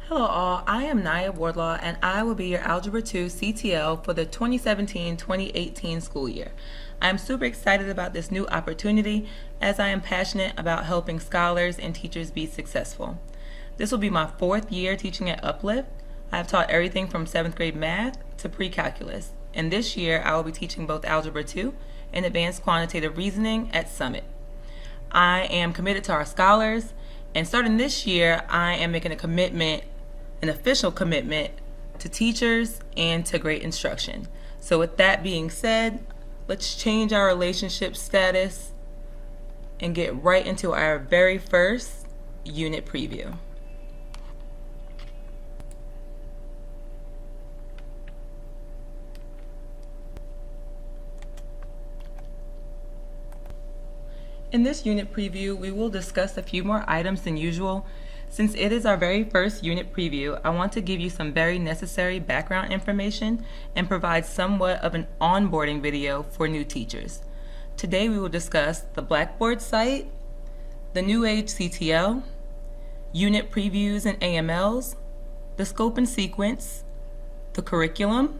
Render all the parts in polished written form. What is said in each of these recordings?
Hello all, I am Naya Wardlaw and I will be your Algebra 2 CTL for the 2017-2018 school year. I am super excited about this new opportunity as I am passionate about helping scholars and teachers be successful. This will be my 4th year teaching at Uplift. I have taught everything from 7th grade math to pre-calculus, and this year I will be teaching both Algebra 2 and Advanced Quantitative Reasoning at Summit. I am committed to our scholars, and starting this year I am making an official commitment to teachers and to great instruction. So with that being said, let's change our relationship status and get right into our very first unit preview. In this unit preview, we will discuss a few more items than usual. Since it is our very first unit preview, I want to give you some very necessary background information and provide somewhat of an onboarding video for new teachers. Today we will discuss the Blackboard site, the New Age CTL, unit previews and AMLs, the scope and sequence, the curriculum,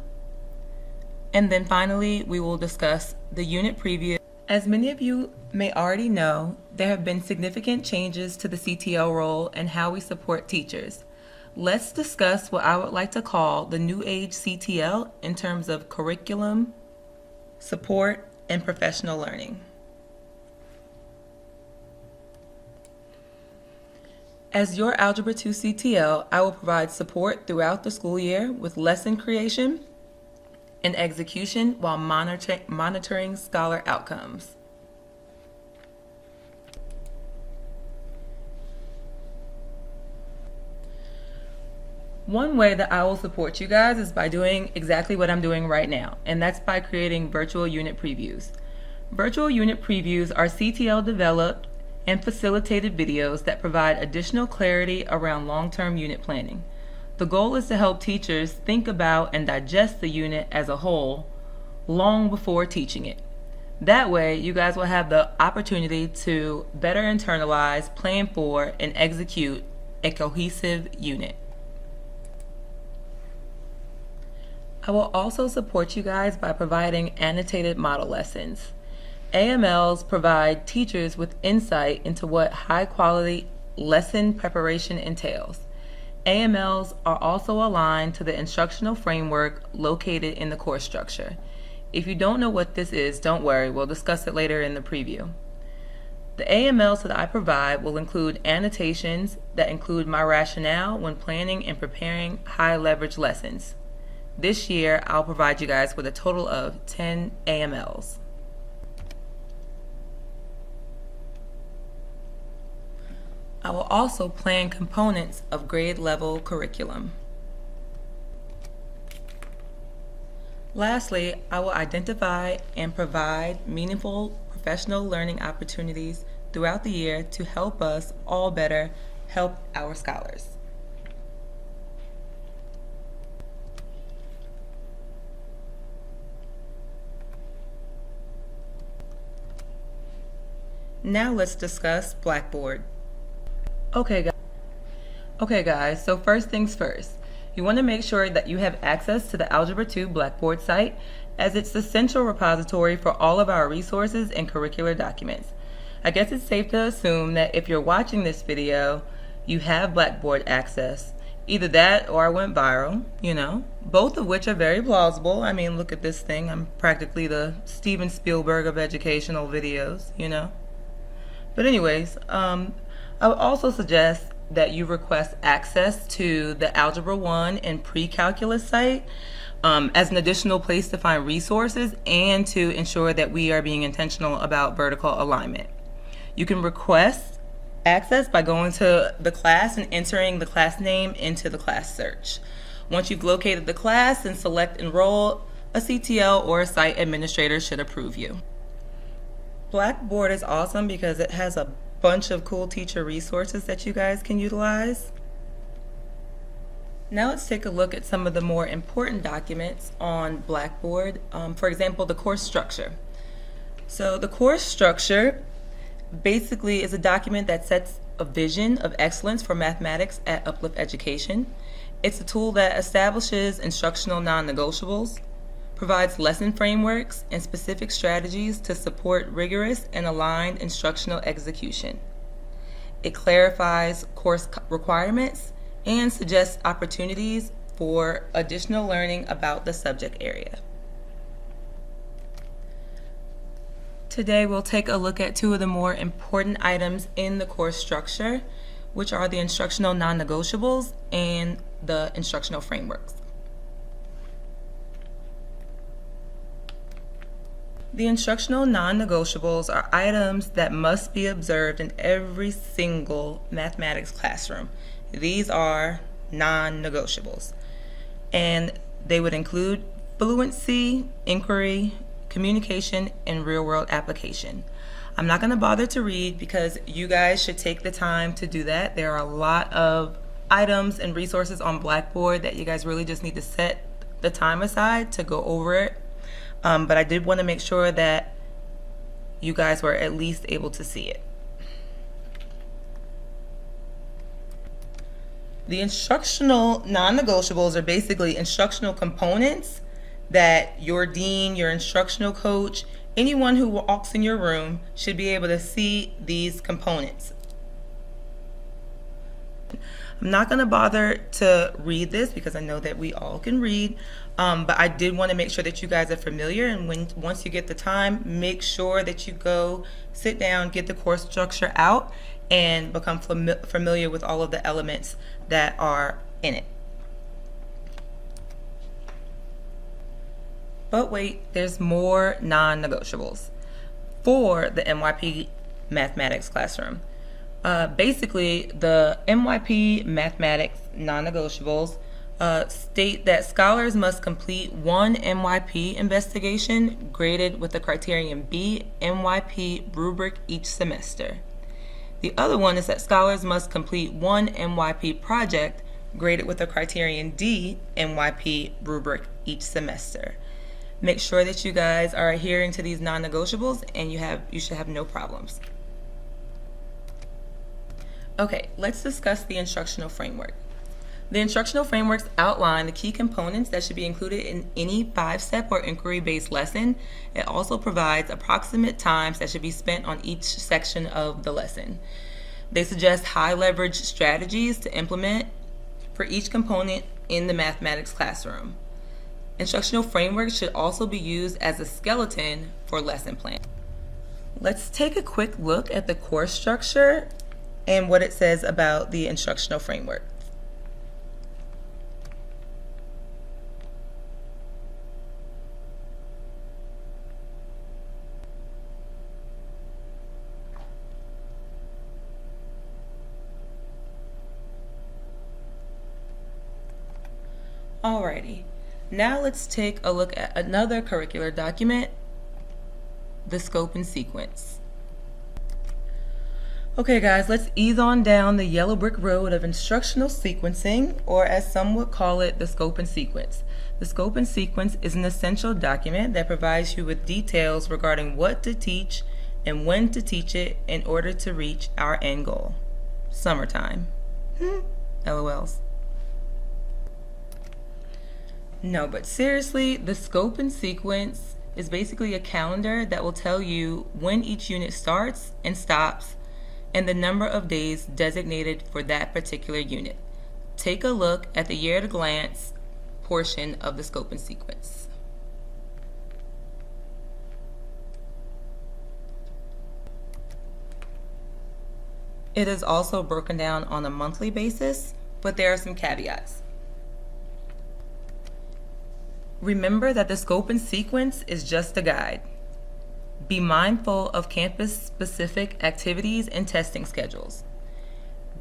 and then finally we will discuss the unit preview. As many of you may already know, there have been significant changes to the CTL role and how we support teachers. Let's discuss what I would like to call the New Age CTL in terms of curriculum, support, and professional learning. As your Algebra 2 CTL, I will provide support throughout the school year with lesson creation and execution while monitoring scholar outcomes. One way that I will support you guys is by doing exactly what I'm doing right now, and that's by creating virtual unit previews. Virtual unit previews are CTL developed and facilitated videos that provide additional clarity around long-term unit planning. The goal is to help teachers think about and digest the unit as a whole long before teaching it. That way, you guys will have the opportunity to better internalize, plan for, and execute a cohesive unit. I will also support you guys by providing annotated model lessons. AMLs provide teachers with insight into what high-quality lesson preparation entails. AMLs are also aligned to the instructional framework located in the course structure. If you don't know what this is, don't worry, we'll discuss it later in the preview. The AMLs that I provide will include annotations that include my rationale when planning and preparing high-leverage lessons. This year, I'll provide you guys with a total of 10 AMLs. I will also plan components of grade level curriculum. Lastly, I will identify and provide meaningful professional learning opportunities throughout the year to help us all better help our scholars. Now let's discuss Blackboard. Okay guys, so first things first. You want to make sure that you have access to the Algebra 2 Blackboard site, as it's the central repository for all of our resources and curricular documents. I guess it's safe to assume that if you're watching this video, you have Blackboard access. Either that or I went viral, both of which are very plausible. I mean, look at this thing. I'm practically the Steven Spielberg of educational videos, But anyways, I would also suggest that you request access to the Algebra 1 and pre-calculus site as an additional place to find resources and to ensure that we are being intentional about vertical alignment. You can request access by going to the class and entering the class name into the class search. Once you've located the class and select enroll, a CTL or a site administrator should approve you. Blackboard is awesome because it has a bunch of cool teacher resources that you guys can utilize. Now let's take a look at some of the more important documents on Blackboard. For example, the course structure. So the course structure basically is a document that sets a vision of excellence for mathematics at Uplift Education. It's a tool that establishes instructional non-negotiables, provides lesson frameworks and specific strategies to support rigorous and aligned instructional execution. It clarifies course requirements and suggests opportunities for additional learning about the subject area. Today we'll take a look at two of the more important items in the course structure, which are the instructional non-negotiables and the instructional frameworks. The instructional non-negotiables are items that must be observed in every single mathematics classroom. These are non-negotiables, and they would include fluency, inquiry, communication, and real-world application. I'm not going to bother to read because you guys should take the time to do that. There are a lot of items and resources on Blackboard that you guys really just need to set the time aside to go over it. But I did want to make sure that you guys were at least able to see it. The instructional non-negotiables are basically instructional components that your dean, your instructional coach, anyone who walks in your room should be able to see these components. I'm not going to bother to read this because I know that we all can read, but I did want to make sure that you guys are familiar, and once you get the time, make sure that you go sit down, get the course structure out, and become familiar with all of the elements that are in it. But wait, there's more non-negotiables for the MYP Mathematics classroom. Basically, the MYP Mathematics non-negotiables state that scholars must complete one MYP investigation graded with the criterion B MYP rubric each semester. The other one is that scholars must complete one MYP project graded with the criterion D MYP rubric each semester. Make sure that you guys are adhering to these non-negotiables, and you should have no problems. Okay, let's discuss the instructional framework. The instructional frameworks outline the key components that should be included in any 5-step or inquiry-based lesson. It also provides approximate times that should be spent on each section of the lesson. They suggest high-leverage strategies to implement for each component in the mathematics classroom. Instructional frameworks should also be used as a skeleton for lesson plan. Let's take a quick look at the course structure and what it says about the instructional framework. Alrighty. Now let's take a look at another curricular document, the scope and sequence. Okay guys, let's ease on down the yellow brick road of instructional sequencing, or as some would call it, the scope and sequence. The scope and sequence is an essential document that provides you with details regarding what to teach and when to teach it in order to reach our end goal. Summertime. LOLs. No, but seriously, the scope and sequence is basically a calendar that will tell you when each unit starts and stops and the number of days designated for that particular unit. Take a look at the year at a glance portion of the scope and sequence. It is also broken down on a monthly basis, but there are some caveats. Remember that the scope and sequence is just a guide. Be mindful of campus-specific activities and testing schedules.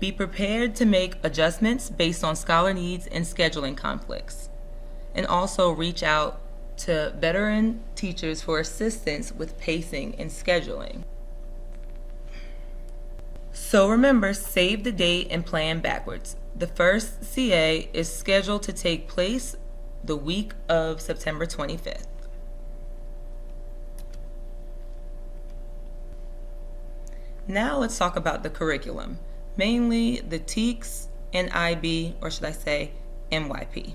Be prepared to make adjustments based on scholar needs and scheduling conflicts. And also reach out to veteran teachers for assistance with pacing and scheduling. So remember, save the date and plan backwards. The first CA is scheduled to take place the week of September 25th. Now let's talk about the curriculum. mainly the TEKS and IB, or should I say MYP.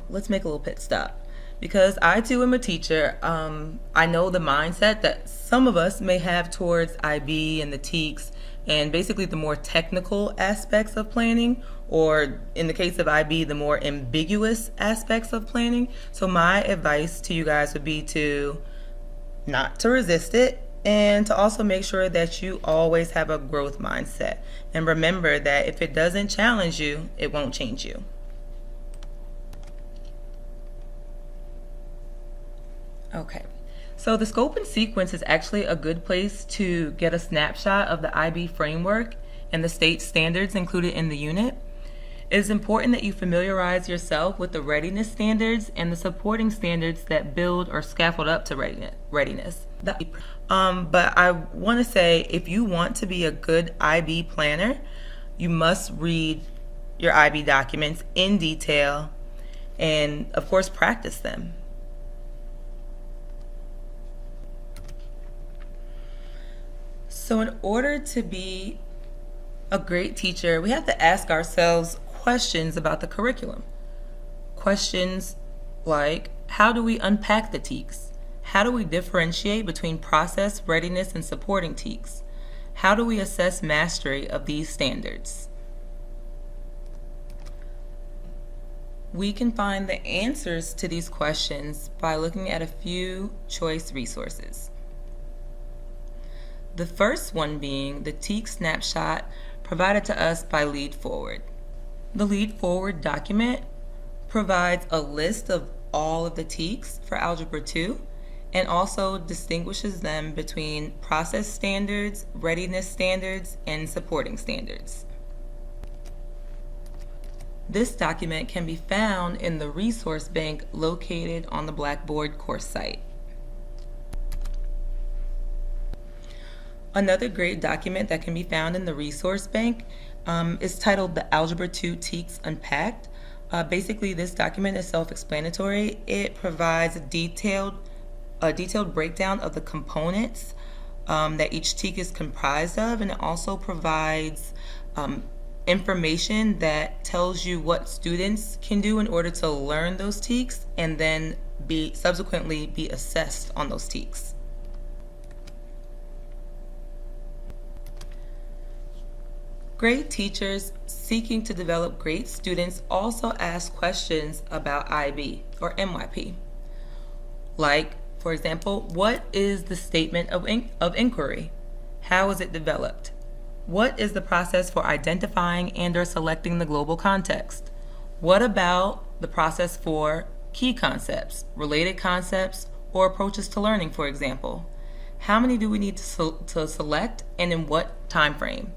Let's make a little pit stop. Because I too am a teacher, I know the mindset that some of us may have towards IB and the TEKS and basically the more technical aspects of planning, or in the case of IB, the more ambiguous aspects of planning. So my advice to you guys would be to not to resist it, and to also make sure that you always have a growth mindset. And remember that if it doesn't challenge you, it won't change you. Okay, so the scope and sequence is actually a good place to get a snapshot of the IB framework and the state standards included in the unit. It is important that you familiarize yourself with the readiness standards and the supporting standards that build or scaffold up to readiness. But I want to say, if you want to be a good IB planner, you must read your IB documents in detail and, of course, practice them. So in order to be a great teacher, we have to ask ourselves questions about the curriculum. Questions like, how do we unpack the TEKS? How do we differentiate between process, readiness, and supporting TEKS? How do we assess mastery of these standards? We can find the answers to these questions by looking at a few choice resources. The first one being the TEKS snapshot provided to us by Lead Forward. The Lead Forward document provides a list of all of the TEKS for Algebra 2 and also distinguishes them between process standards, readiness standards, and supporting standards. This document can be found in the resource bank located on the Blackboard course site. Another great document that can be found in the resource bank is titled the Algebra 2 TEKS Unpacked. Basically, this document is self-explanatory. It provides a detailed breakdown of the components that each TEK is comprised of, and it also provides information that tells you what students can do in order to learn those TEKs and then subsequently be assessed on those TEKs. Great teachers seeking to develop great students also ask questions about IB or MYP. Like, for example, what is the statement of inquiry? How is it developed? What is the process for identifying and or selecting the global context? What about the process for key concepts, related concepts, or approaches to learning, for example? How many do we need to select, and in what time frame?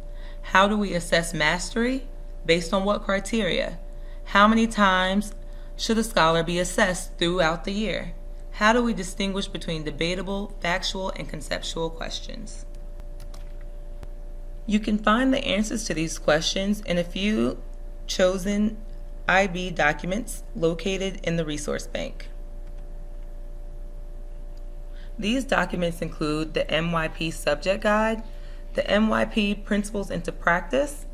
How do we assess mastery? Based on what criteria? How many times should a scholar be assessed throughout the year? How do we distinguish between debatable, factual, and conceptual questions? You can find the answers to these questions in a few chosen IB documents located in the resource bank. These documents include the MYP Subject Guide, the MYP Principles into Practice,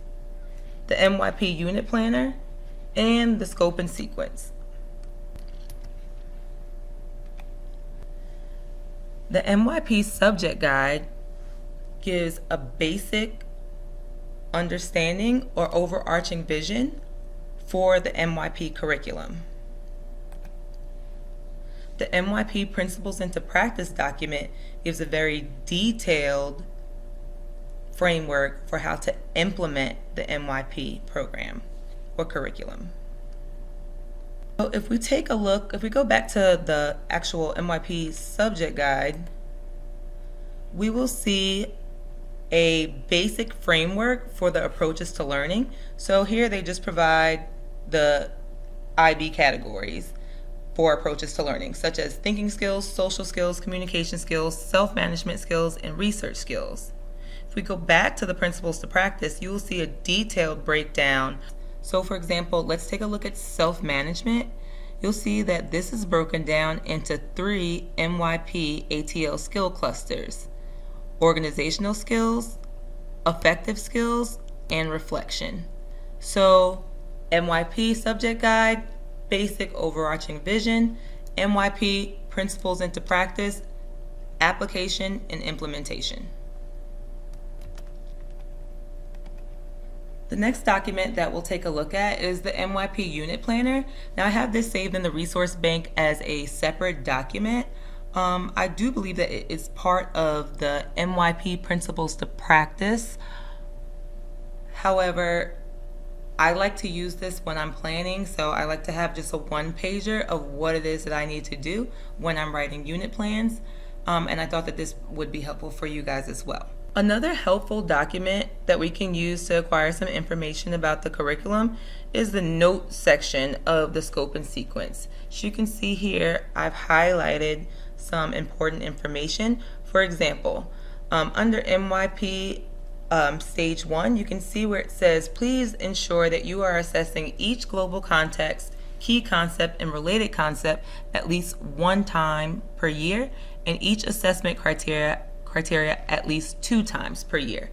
the MYP Unit Planner, and the Scope and Sequence. The MYP Subject Guide gives a basic understanding or overarching vision for the MYP curriculum. The MYP Principles into Practice document gives a very detailed framework for how to implement the MYP program or curriculum. So if we go back to the actual MYP subject guide, we will see a basic framework for the approaches to learning. So here they just provide the IB categories for approaches to learning, such as thinking skills, social skills, communication skills, self-management skills, and research skills. If we go back to the principles to practice, you will see a detailed breakdown. So for example, let's take a look at self-management. You'll see that this is broken down into 3 MYP ATL skill clusters: organizational skills, affective skills, and reflection. So MYP subject guide, basic overarching vision, MYP principles into practice, application and implementation. The next document that we'll take a look at is the MYP unit planner. Now I have this saved in the resource bank as a separate document. I do believe that it is part of the MYP principles to practice. However, I like to use this when I'm planning, so I like to have just a one-pager of what it is that I need to do when I'm writing unit plans, and I thought that this would be helpful for you guys as well. Another helpful document that we can use to acquire some information about the curriculum is the note section of the scope and sequence. As you can see here, I've highlighted some important information. For example, under MYP Stage 1, you can see where it says, please ensure that you are assessing each global context, key concept, and related concept at least one time per year, and each assessment criteria at least 2 times per year.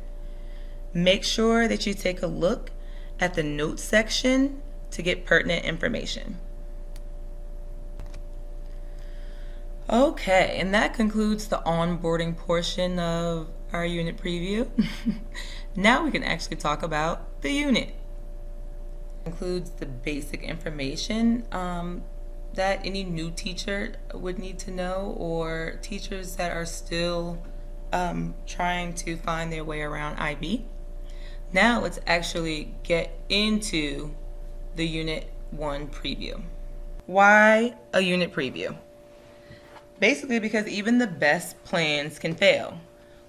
Make sure that you take a look at the notes section to get pertinent information. Okay, and that concludes the onboarding portion of our unit preview. Now we can actually talk about the unit. It includes the basic information that any new teacher would need to know, or teachers that are still trying to find their way around IB. Now let's actually get into the Unit 1 preview. Why a unit preview? Basically because even the best plans can fail.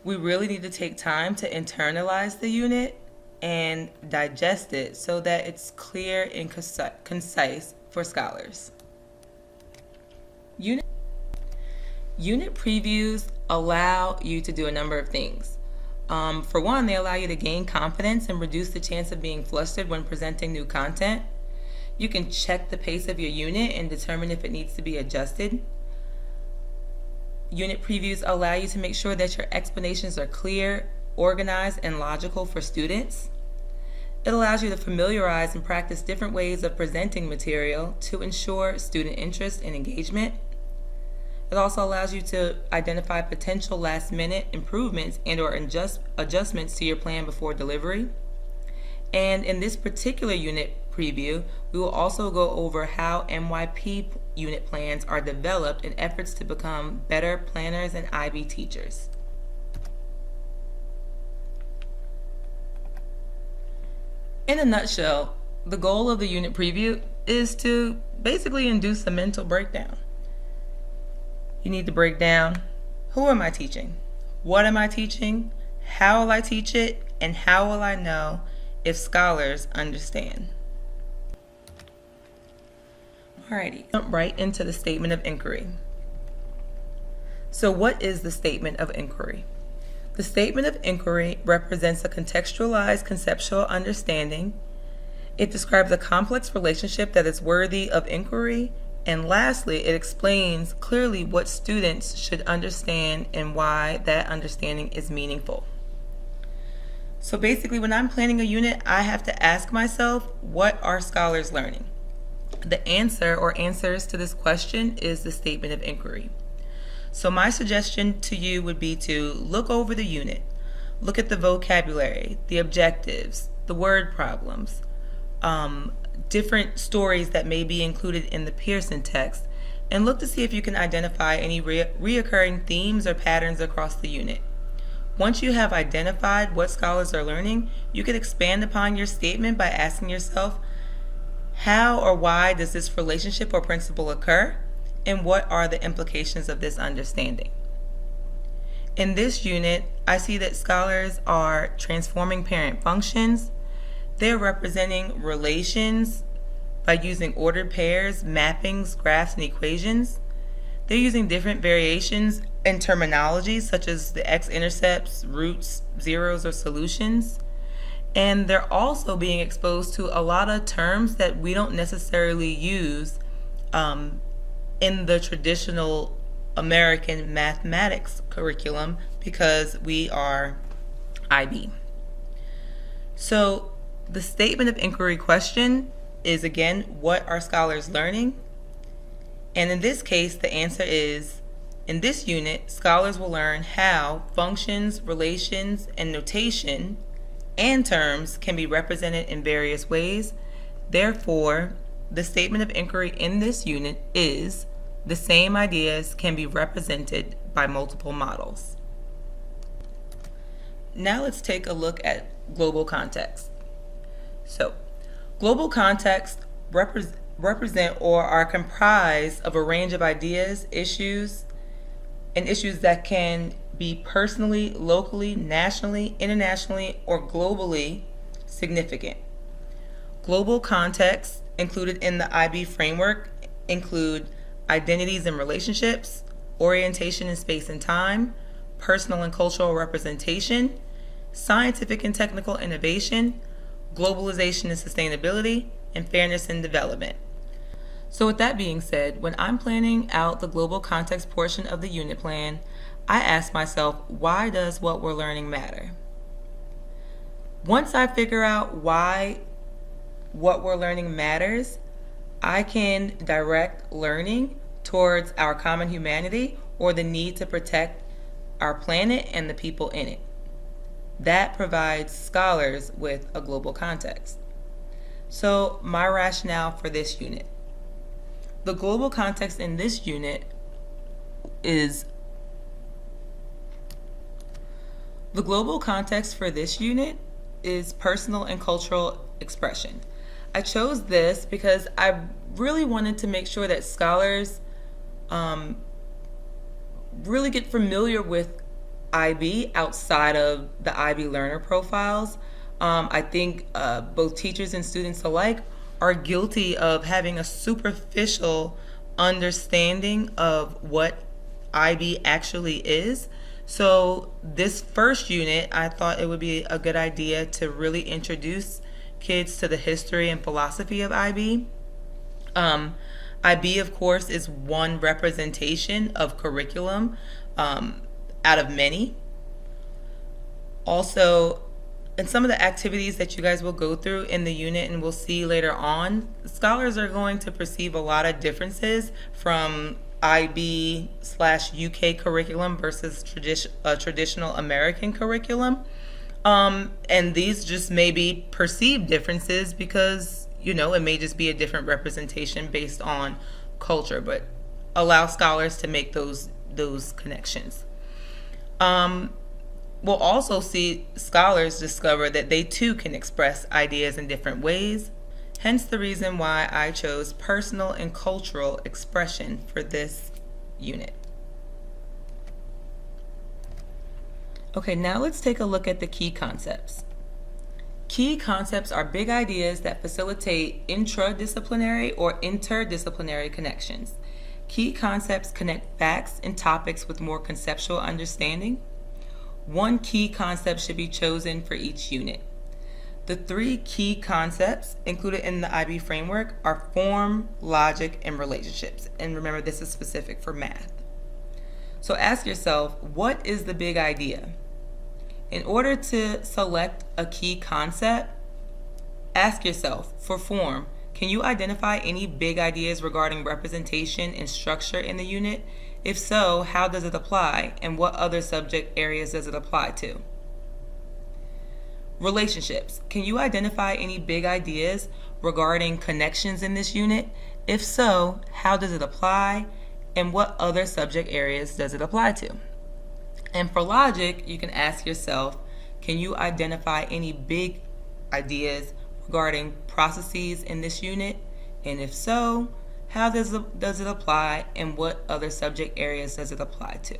We really need to take time to internalize the unit and digest it so that it's clear and concise for scholars. Unit previews allow you to do a number of things. For one, they allow you to gain confidence and reduce the chance of being flustered when presenting new content. You can check the pace of your unit and determine if it needs to be adjusted. Unit previews allow you to make sure that your explanations are clear, organized, and logical for students. It allows you to familiarize and practice different ways of presenting material to ensure student interest and engagement. It also allows you to identify potential last-minute improvements and/or adjustments to your plan before delivery. And in this particular unit preview, we will also go over how MYP unit plans are developed in efforts to become better planners and IB teachers. In a nutshell, the goal of the unit preview is to basically induce a mental breakdown. You need to break down, who am I teaching? What am I teaching? How will I teach it? And how will I know if scholars understand? Alrighty, jump right into the statement of inquiry. So what is the statement of inquiry? The statement of inquiry represents a contextualized conceptual understanding. It describes a complex relationship that is worthy of inquiry. And lastly, it explains clearly what students should understand and why that understanding is meaningful. So basically, when I'm planning a unit, I have to ask myself, what are scholars learning? The answer or answers to this question is the statement of inquiry. So my suggestion to you would be to look over the unit, look at the vocabulary, the objectives, the word problems, different stories that may be included in the Pearson text, and look to see if you can identify any reoccurring themes or patterns across the unit. Once you have identified what scholars are learning, you can expand upon your statement by asking yourself, how or why does this relationship or principle occur, and what are the implications of this understanding? In this unit, I see that scholars are transforming parent functions. They're representing relations by using ordered pairs, mappings, graphs, and equations. They're using different variations in terminology, such as the x-intercepts, roots, zeros, or solutions. And they're also being exposed to a lot of terms that we don't necessarily use in the traditional American mathematics curriculum because we are IB. So the statement of inquiry question is, again, what are scholars learning? And in this case, the answer is, in this unit, scholars will learn how functions, relations, and notation and terms can be represented in various ways. Therefore, the statement of inquiry in this unit is, the same ideas can be represented by multiple models. Now let's take a look at global context. So, global context represent or are comprised of a range of ideas, issues that can be personally, locally, nationally, internationally, or globally significant. Global contexts included in the IB framework include identities and relationships, orientation in space and time, personal and cultural representation, scientific and technical innovation, globalization and sustainability, and fairness and development. So with that being said, when I'm planning out the global context portion of the unit plan, I ask myself, why does what we're learning matter? Once I figure out why what we're learning matters, I can direct learning towards our common humanity or the need to protect our planet and the people in it. That provides scholars with a global context. So my rationale for this unit. The global context in this unit is personal and cultural expression. I chose this because I really wanted to make sure that scholars really get familiar with IB outside of the IB learner profiles. I think both teachers and students alike are guilty of having a superficial understanding of what IB actually is. So this first unit, I thought it would be a good idea to really introduce kids to the history and philosophy of IB. IB, of course, is one representation of curriculum out of many. Also, in some of the activities that you guys will go through in the unit and we'll see later on, scholars are going to perceive a lot of differences from IB/UK curriculum versus traditional American curriculum. And these just may be perceived differences because, it may just be a different representation based on culture, but allow scholars to make those connections. We'll also see scholars discover that they too can express ideas in different ways, hence the reason why I chose personal and cultural expression for this unit. Okay, now let's take a look at the key concepts. Key concepts are big ideas that facilitate intradisciplinary or interdisciplinary connections. Key concepts connect facts and topics with more conceptual understanding. One key concept should be chosen for each unit. The 3 key concepts included in the IB framework are form, logic, and relationships. And remember, this is specific for math. So ask yourself, what is the big idea? In order to select a key concept, ask yourself, for form, can you identify any big ideas regarding representation and structure in the unit? If so, how does it apply, and what other subject areas does it apply to? Relationships. Can you identify any big ideas regarding connections in this unit? If so, how does it apply, and what other subject areas does it apply to? And for logic, you can ask yourself, can you identify any big ideas regarding processes in this unit? And if so, how does it apply, and what other subject areas does it apply to?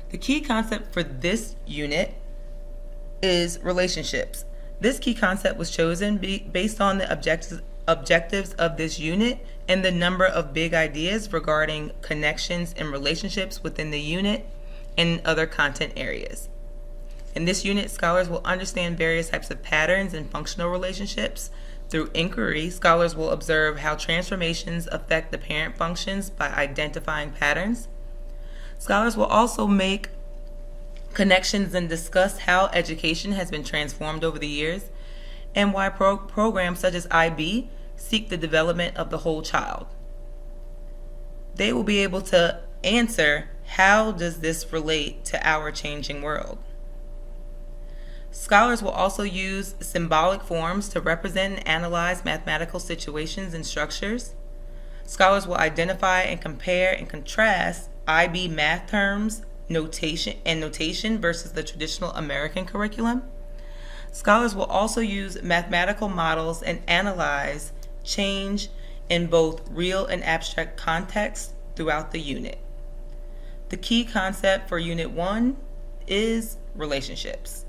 The key concept for this unit is relationships. This key concept was chosen based on the objectives of this unit and the number of big ideas regarding connections and relationships within the unit and other content areas. In this unit, scholars will understand various types of patterns and functional relationships. Through inquiry, scholars will observe how transformations affect the parent functions by identifying patterns. Scholars will also make connections and discuss how education has been transformed over the years. and why programs such as IB seek the development of the whole child. They will be able to answer, how does this relate to our changing world? Scholars will also use symbolic forms to represent and analyze mathematical situations and structures. Scholars will identify and compare and contrast IB math terms, notation versus the traditional American curriculum. Scholars will also use mathematical models and analyze change in both real and abstract contexts throughout the unit. The key concept for Unit 1 is relationships.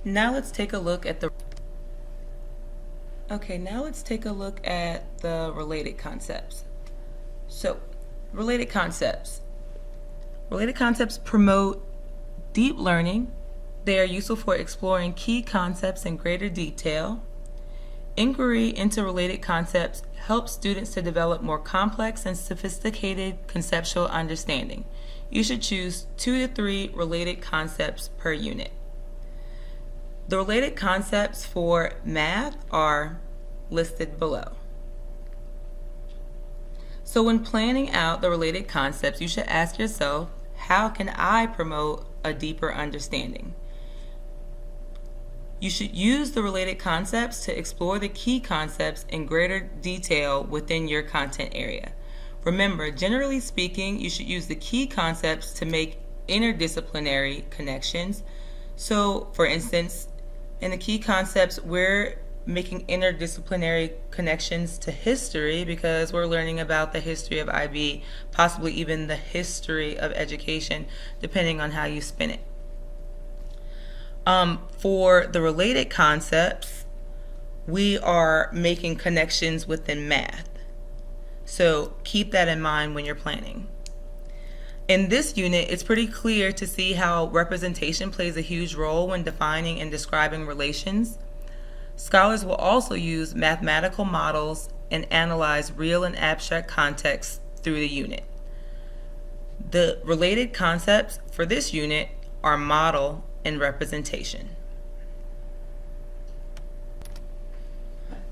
Now let's take a look at the related concepts. So, related concepts. Related concepts promote deep learning. They are useful for exploring key concepts in greater detail. Inquiry into related concepts helps students to develop more complex and sophisticated conceptual understanding. You should choose 2 to 3 related concepts per unit. The related concepts for math are listed below. So when planning out the related concepts, you should ask yourself, how can I promote a deeper understanding? You should use the related concepts to explore the key concepts in greater detail within your content area. Remember, generally speaking, you should use the key concepts to make interdisciplinary connections. So, for instance, in the key concepts, we're making interdisciplinary connections to history because we're learning about the history of IB, possibly even the history of education, depending on how you spin it. For the related concepts, we are making connections within math. So keep that in mind when you're planning. In this unit, it's pretty clear to see how representation plays a huge role when defining and describing relations. Scholars will also use mathematical models and analyze real and abstract contexts through the unit. The related concepts for this unit are model and representation.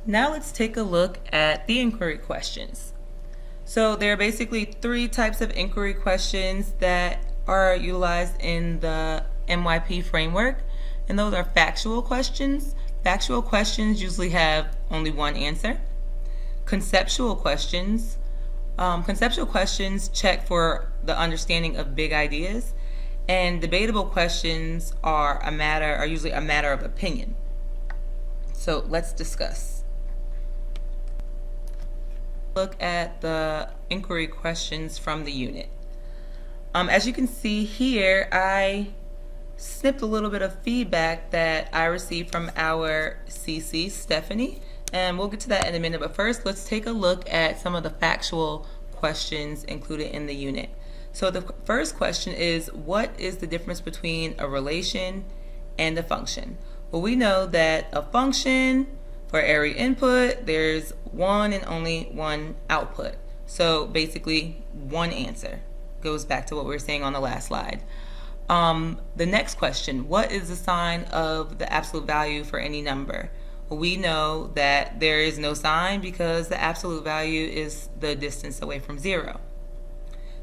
Now let's take a look at the inquiry questions. So there are basically 3 types of inquiry questions that are utilized in the MYP framework, and those are factual questions. Factual questions usually have only one answer. Conceptual questions. Conceptual questions check for the understanding of big ideas, and debatable questions are usually a matter of opinion. So let's discuss. Look at the inquiry questions from the unit. As you can see here, I snipped a little bit of feedback that I received from our CC, Stephanie, and we'll get to that in a minute. But first, let's take a look at some of the factual questions included in the unit. So the first question is, what is the difference between a relation and a function? Well, we know that a function, for every input, there's one and only one output. So basically, one answer. Goes back to what we were saying on the last slide. The next question, what is the sign of the absolute value for any number? Well, we know that there is no sign because the absolute value is the distance away from 0.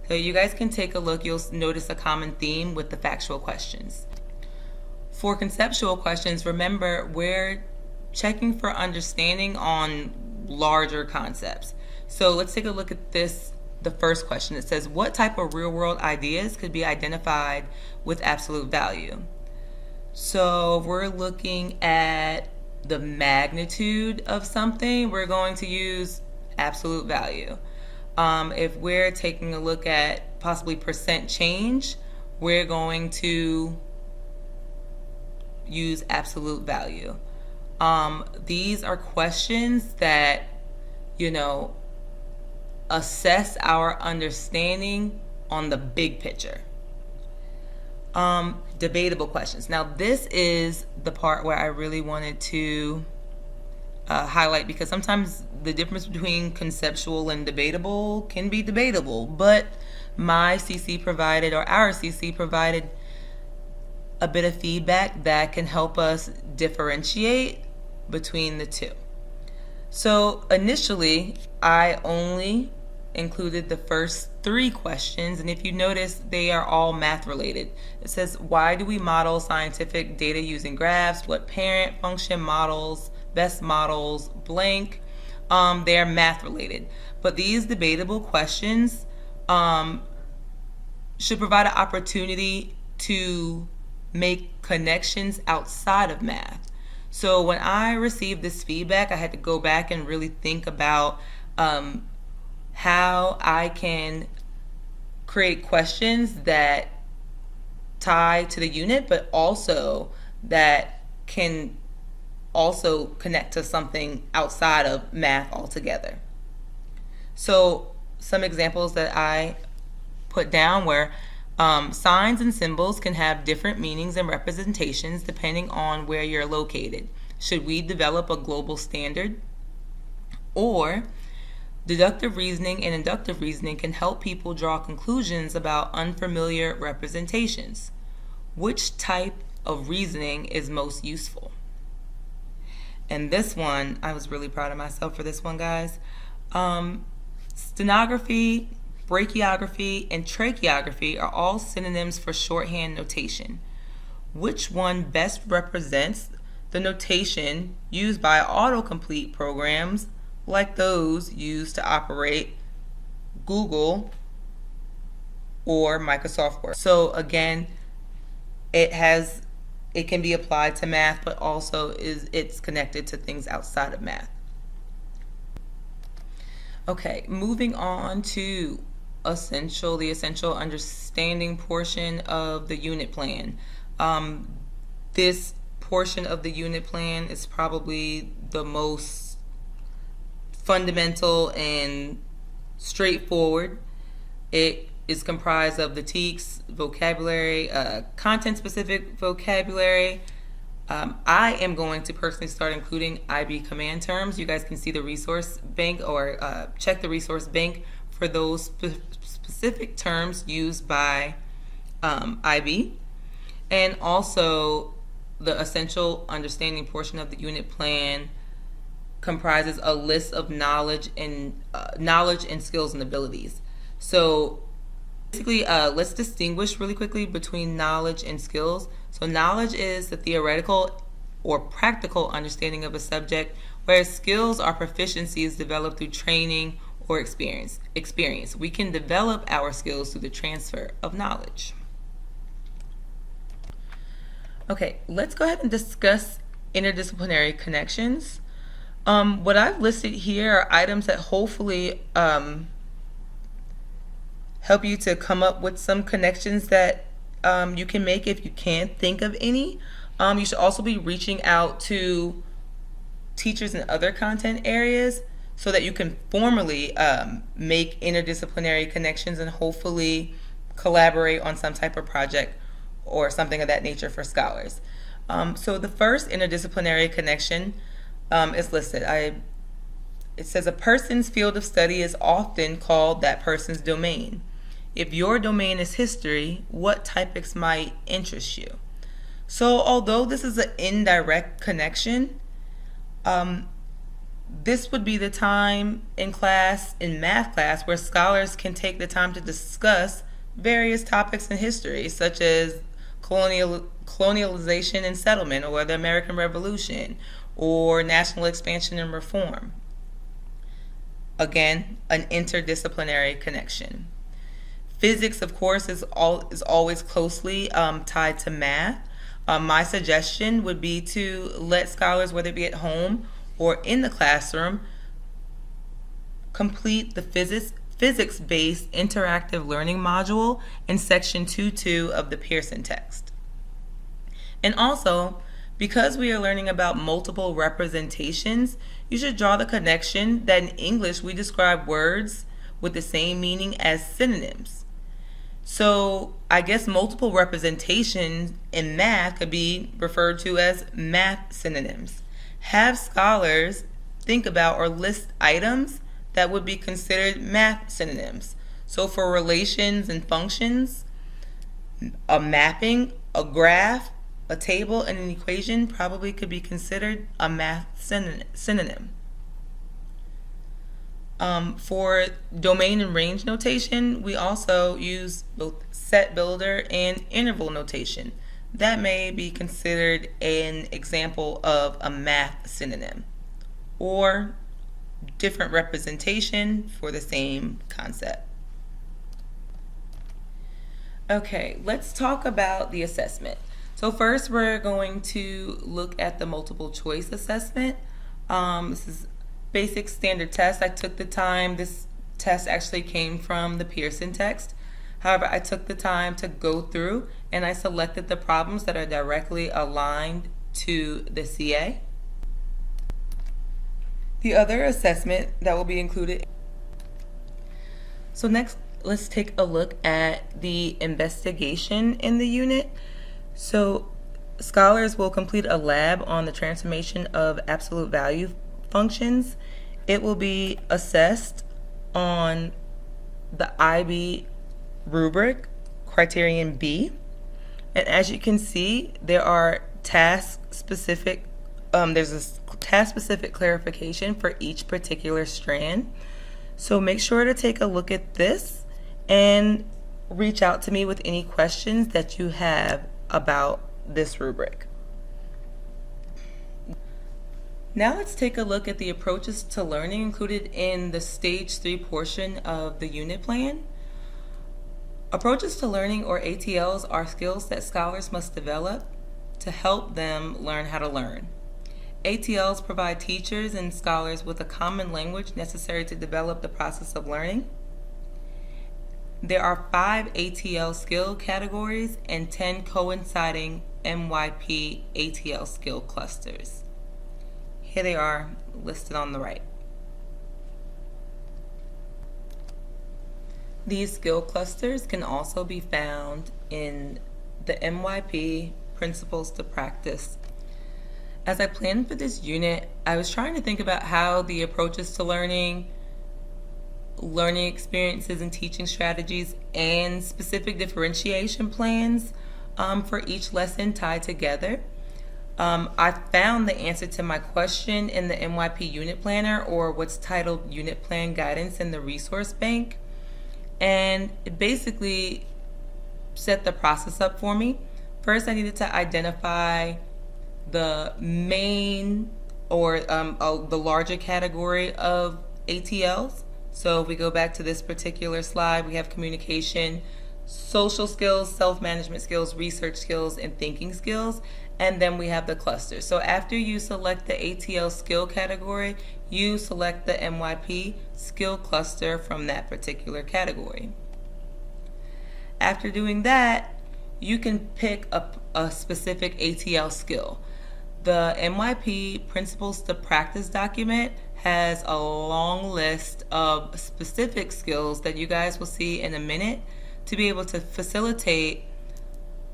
So you guys can take a look. You'll notice a common theme with the factual questions. For conceptual questions, remember we're checking for understanding on larger concepts. So let's take a look at this. The first question, it says, what type of real-world ideas could be identified with absolute value? So if we're looking at the magnitude of something, we're going to use absolute value. If we're taking a look at possibly percent change, we're going to use absolute value. These are questions that, assess our understanding on the big picture. Debatable questions. Now this is the part where I really wanted to highlight, because sometimes the difference between conceptual and debatable can be debatable, but my CC provided, or our CC provided, a bit of feedback that can help us differentiate between the two. So initially, I only included the first 3 questions, and if you notice, they are all math related. It says, why do we model scientific data using graphs? What parent, function, models, best models, blank. They are math related. But these debatable questions should provide an opportunity to make connections outside of math. So when I received this feedback, I had to go back and really think about how I can create questions that tie to the unit, but also that can also connect to something outside of math altogether. So some examples that I put down were signs and symbols can have different meanings and representations depending on where you're located. Should we develop a global standard? Or deductive reasoning and inductive reasoning can help people draw conclusions about unfamiliar representations. Which type of reasoning is most useful? And this one, I was really proud of myself for this one, guys. Stenography, brachiography, and tracheography are all synonyms for shorthand notation. Which one best represents the notation used by autocomplete programs like those used to operate Google or Microsoft Word? So again, it can be applied to math, but also it's connected to things outside of math. Okay, moving on to the essential understanding portion of the unit plan. This portion of the unit plan is probably the most fundamental and straightforward. It is comprised of the TEKS, vocabulary, content-specific vocabulary. I am going to personally start including IB command terms. You guys can see the resource bank or check the resource bank for those specific terms used by IB. And also the essential understanding portion of the unit plan comprises a list of knowledge and skills and abilities. So basically, let's distinguish really quickly between knowledge and skills. So knowledge is the theoretical or practical understanding of a subject, whereas skills are proficiencies developed through training or experience. We can develop our skills through the transfer of knowledge. Okay, let's go ahead and discuss interdisciplinary connections. What I've listed here are items that hopefully help you to come up with some connections that you can make if you can't think of any. You should also be reaching out to teachers in other content areas so that you can formally make interdisciplinary connections and hopefully collaborate on some type of project or something of that nature for scholars. So the first interdisciplinary connection is listed. It says a person's field of study is often called that person's domain. If your domain is history, what topics might interest you? So although this is an indirect connection, this would be the time in math class, where scholars can take the time to discuss various topics in history, such as colonialization and settlement, or the American Revolution, or national expansion and reform. Again, an interdisciplinary connection. Physics, of course, is always closely tied to math. My suggestion would be to let scholars, whether it be at home or in the classroom, complete the physics-based interactive learning module in section 2.2 of the Pearson text. And also, because we are learning about multiple representations, you should draw the connection that in English we describe words with the same meaning as synonyms. So I guess multiple representations in math could be referred to as math synonyms. Have scholars think about or list items that would be considered math synonyms. So for relations and functions, a mapping, a graph, a table and an equation probably could be considered a math synonym. For domain and range notation, we also use both set builder and interval notation. That may be considered an example of a math synonym or different representation for the same concept. Okay, let's talk about the assessment. So first we're going to look at the multiple choice assessment. This is basic standard test. I took the time. This test actually came from the Pearson text. However, I took the time to go through and I selected the problems that are directly aligned to the CA. The other assessment that will be included. So next, let's take a look at the investigation in the unit. So scholars will complete a lab on the transformation of absolute value functions. It will be assessed on the IB rubric, criterion B. And as you can see, there are task-specific, there's a task-specific clarification for each particular strand. So make sure to take a look at this and reach out to me with any questions that you have about this rubric. Now let's take a look at the approaches to learning included in the Stage 3 portion of the unit plan. Approaches to learning, or ATLs, are skills that scholars must develop to help them learn how to learn. ATLs provide teachers and scholars with a common language necessary to develop the process of learning. There are 5 ATL skill categories and 10 coinciding MYP ATL skill clusters. Here they are listed on the right. These skill clusters can also be found in the MYP Principles to Practice. As I planned for this unit, I was trying to think about how the approaches to learning, learning experiences and teaching strategies, and specific differentiation plans for each lesson tied together. I found the answer to my question in the MYP Unit Planner, or what's titled Unit Plan Guidance in the Resource Bank, and it basically set the process up for me. First, I needed to identify the main, or the larger category of ATLs. So if we go back to this particular slide, we have communication, social skills, self-management skills, research skills, and thinking skills. And then we have the cluster. So after you select the ATL skill category, you select the MYP skill cluster from that particular category. After doing that, you can pick up a specific ATL skill. The MYP Principles to Practice document has a long list of specific skills that you guys will see in a minute to be able to facilitate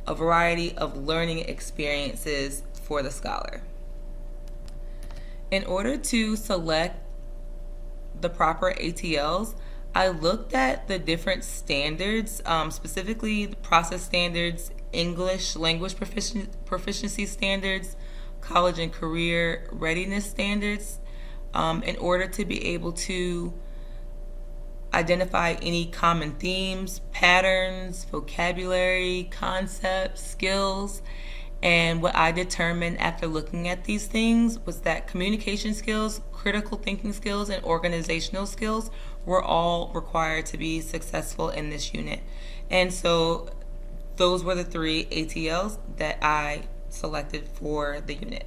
a variety of learning experiences for the scholar. In order to select the proper ATLs, I looked at the different standards, specifically the process standards, English language proficiency standards, college and career readiness standards, in order to be able to identify any common themes, patterns, vocabulary, concepts, skills. And what I determined after looking at these things was that communication skills, critical thinking skills, and organizational skills were all required to be successful in this unit. And so those were the 3 ATLs that I selected for the unit.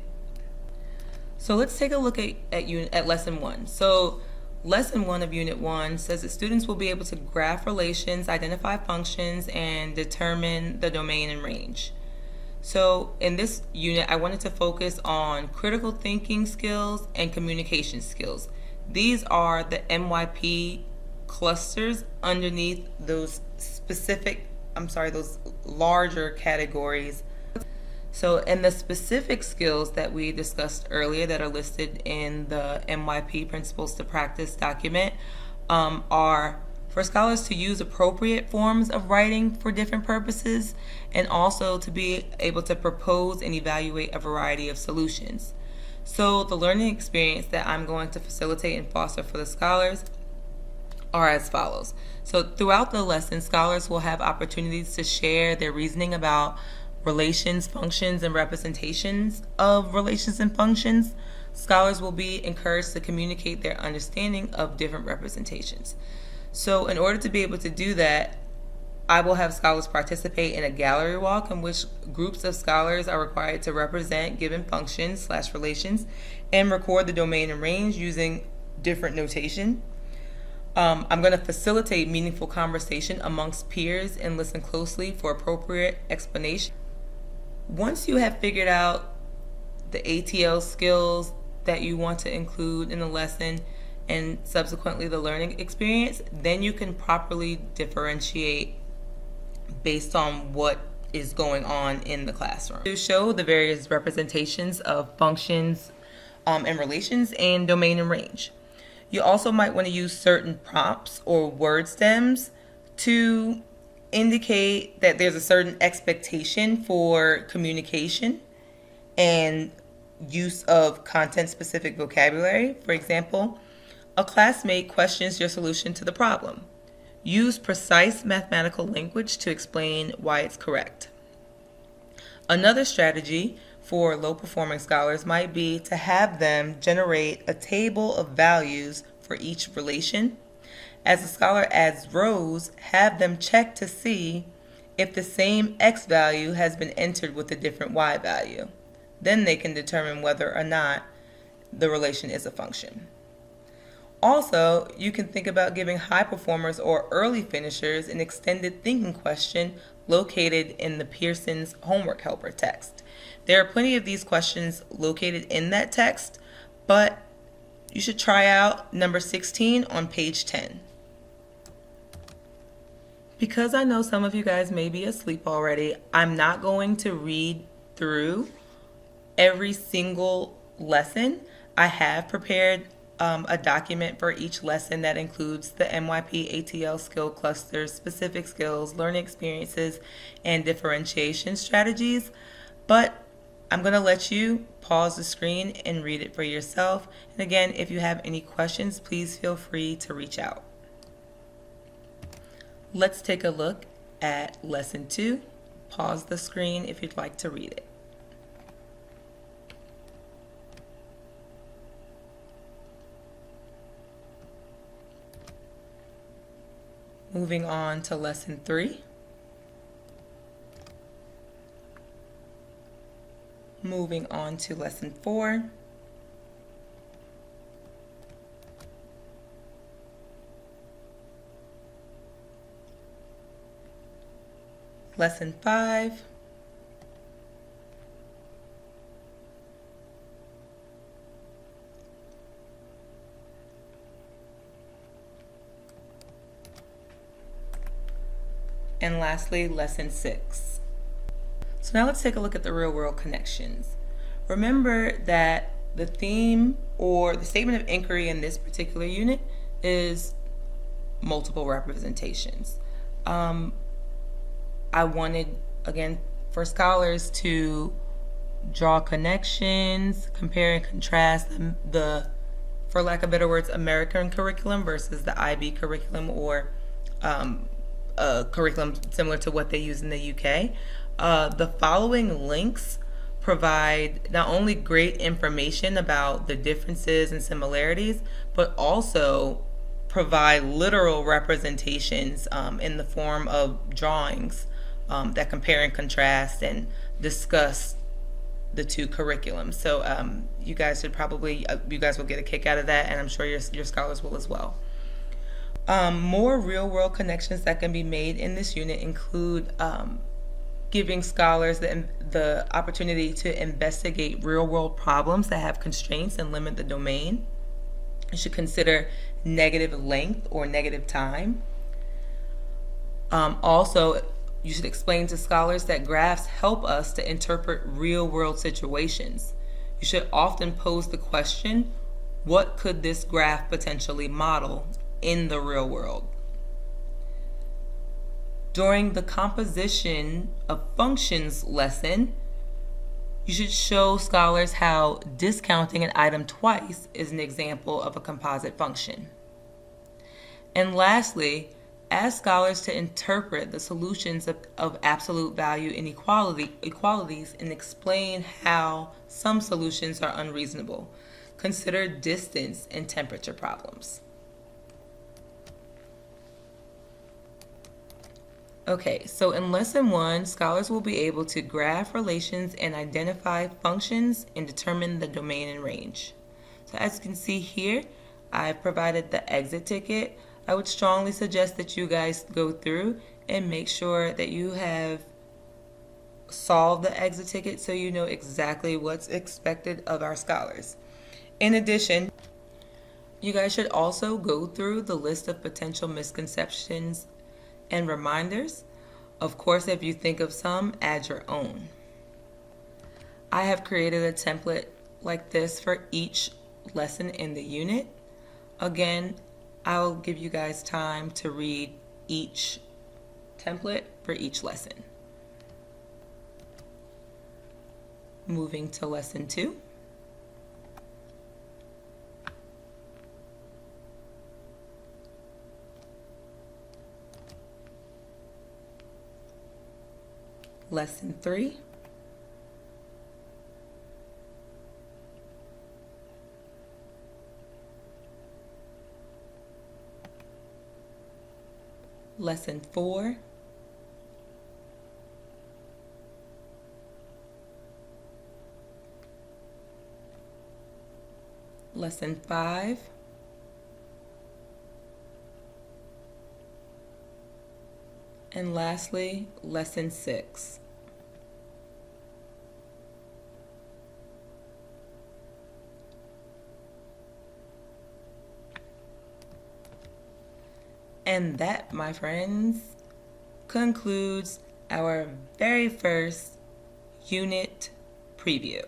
So let's take a look at lesson 1. So lesson 1 of unit 1 says that students will be able to graph relations, identify functions, and determine the domain and range. So in this unit, I wanted to focus on critical thinking skills and communication skills. These are the MYP clusters underneath those those larger categories. So in the specific skills that we discussed earlier that are listed in the MYP Principles to Practice document are for scholars to use appropriate forms of writing for different purposes, and also to be able to propose and evaluate a variety of solutions. So the learning experience that I'm going to facilitate and foster for the scholars are as follows. So throughout the lesson, scholars will have opportunities to share their reasoning about relations, functions, and representations of relations and functions. Scholars will be encouraged to communicate their understanding of different representations. So in order to be able to do that, I will have scholars participate in a gallery walk in which groups of scholars are required to represent given functions / relations and record the domain and range using different notation. I'm going to facilitate meaningful conversation amongst peers and listen closely for appropriate explanation. Once you have figured out the ATL skills that you want to include in the lesson and subsequently the learning experience, then you can properly differentiate based on what is going on in the classroom. To show the various representations of functions and relations and domain and range. You also might want to use certain prompts or word stems to indicate that there's a certain expectation for communication and use of content-specific vocabulary. For example, a classmate questions your solution to the problem. Use precise mathematical language to explain why it's correct. Another strategy for low-performing scholars might be to have them generate a table of values for each relation. As the scholar adds rows, have them check to see if the same x value has been entered with a different y value. Then they can determine whether or not the relation is a function. Also, you can think about giving high performers or early finishers an extended thinking question located in the Pearson's homework helper text. There are plenty of these questions located in that text, but you should try out number 16 on page 10. Because I know some of you guys may be asleep already, I'm not going to read through every single lesson. I have prepared a document for each lesson that includes the MYP ATL skill clusters, specific skills, learning experiences, and differentiation strategies. But I'm going to let you pause the screen and read it for yourself. And again, if you have any questions, please feel free to reach out. Let's take a look at lesson 2. Pause the screen if you'd like to read it. Moving on to lesson 3. Moving on to lesson 4. Lesson 5. And lastly, lesson 6. So now let's take a look at the real-world connections. Remember that the theme or the statement of inquiry in this particular unit is multiple representations. I wanted, again, for scholars to draw connections, compare and contrast the, for lack of better words, American curriculum versus the IB curriculum, or a curriculum similar to what they use in the UK. The following links provide not only great information about the differences and similarities, but also provide literal representations in the form of drawings that compare and contrast and discuss the two curriculums. So you guys should probably, you guys will get a kick out of that, and I'm sure your scholars will as well. More real-world connections that can be made in this unit include giving scholars the opportunity to investigate real-world problems that have constraints and limit the domain. You should consider negative length or negative time. Also, you should explain to scholars that graphs help us to interpret real-world situations. You should often pose the question, what could this graph potentially model in the real world? During the composition of functions lesson, you should show scholars how discounting an item twice is an example of a composite function. And lastly, ask scholars to interpret the solutions of absolute value inequalities and explain how some solutions are unreasonable. Consider distance and temperature problems. Okay, so in lesson 1, scholars will be able to graph relations and identify functions and determine the domain and range. So as you can see here, I've provided the exit ticket. I would strongly suggest that you guys go through and make sure that you have solved the exit ticket so you know exactly what's expected of our scholars. In addition, you guys should also go through the list of potential misconceptions and reminders. Of course, if you think of some, add your own. I have created a template like this for each lesson in the unit. Again, I'll give you guys time to read each template for each lesson. Moving to lesson 2. Lesson 3. Lesson 4. Lesson 5. And lastly, lesson 6. And that, my friends, concludes our very first unit preview.